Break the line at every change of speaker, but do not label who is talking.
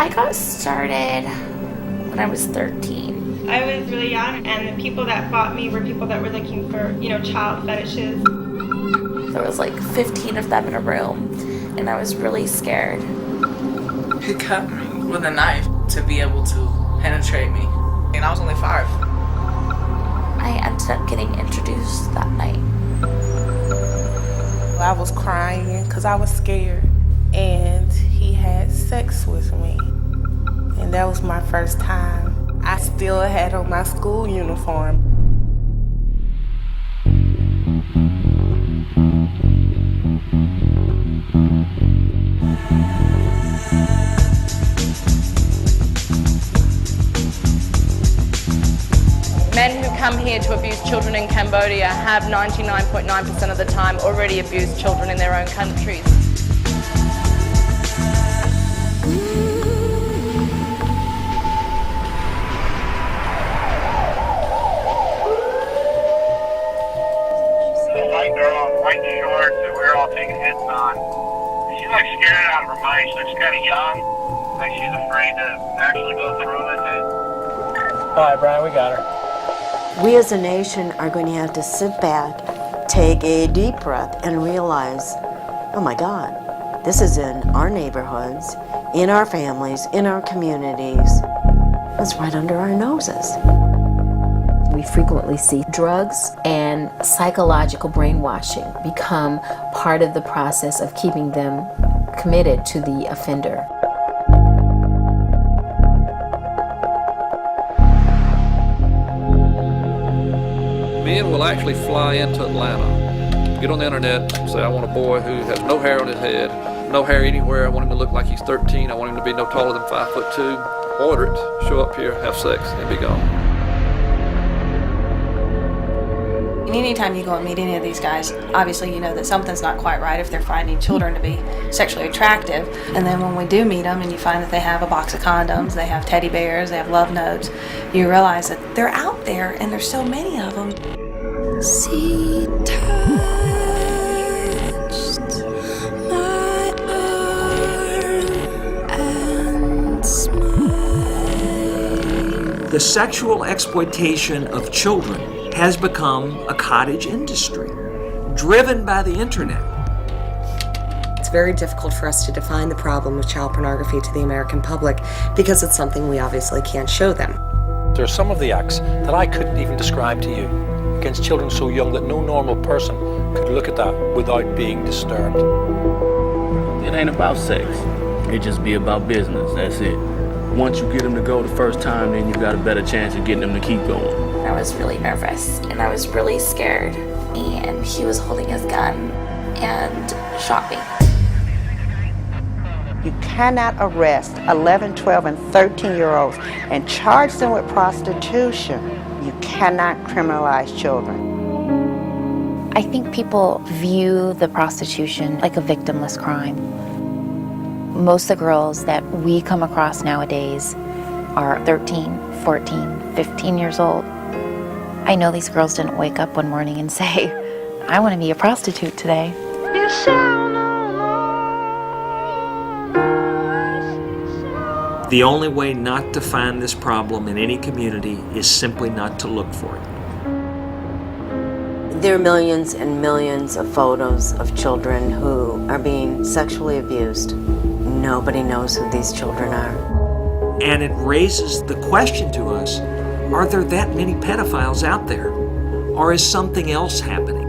I got started when I was 13.
I was really young, and the people that bought me were people that were looking for, child fetishes.
There was like 15 of them in a room, and I was really scared.
He cut me with a knife to be able to penetrate me, and I was only 5.
I ended up getting introduced that night.
I was crying because I was scared, and he had sex with me, and that was my first time. I still had on my school uniform.
Men who come here to abuse children in Cambodia have 99.9% of the time already abused children in their own countries.
The white girl in white shorts that we're all taking hits on. She looks scared out of her mind. She looks kind of young. Like she's afraid to actually go through with it.
All right, Brian, we got her.
We as a nation are going to have to sit back, take a deep breath, and realize, oh my God, this is in our neighborhoods, in our families, in our communities. It's right under our noses.
We frequently see drugs and psychological brainwashing become part of the process of keeping them committed to the offender.
Men will actually fly into Atlanta, get on the internet, say, I want a boy who has no hair on his head, no hair anywhere, I want him to look like he's 13, I want him to be no taller than 5'2", order it, show up here, have sex, and be gone.
Anytime you go and meet any of these guys, obviously you know that something's not quite right if they're finding children to be sexually attractive. And then when we do meet them and you find that they have a box of condoms, they have teddy bears, they have love notes, you realize that they're out there and there's so many of them.
She touched my arm and smiled.
The sexual exploitation of children has become a cottage industry, driven by the internet.
It's very difficult for us to define the problem of child pornography to the American public because it's something we obviously can't show them.
There are some of the acts that I couldn't even describe to you, against children so young that no normal person could look at that without being disturbed.
It ain't about sex. It just be about business, that's it. Once you get them to go the first time, then you got a better chance of getting them to keep going.
I was really nervous and I was really scared, and he was holding his gun and shot me.
You cannot arrest 11, 12, and 13-year-olds and charge them with prostitution. You cannot criminalize children.
I think people view the prostitution like a victimless crime. Most of the girls that we come across nowadays are 13, 14, 15 years old. I know these girls didn't wake up one morning and say, I want to be a prostitute today.
The only way not to find this problem in any community is simply not to look for it.
There are millions and millions of photos of children who are being sexually abused. Nobody knows who these children are.
And it raises the question to us, are there that many pedophiles out there? Or is something else happening?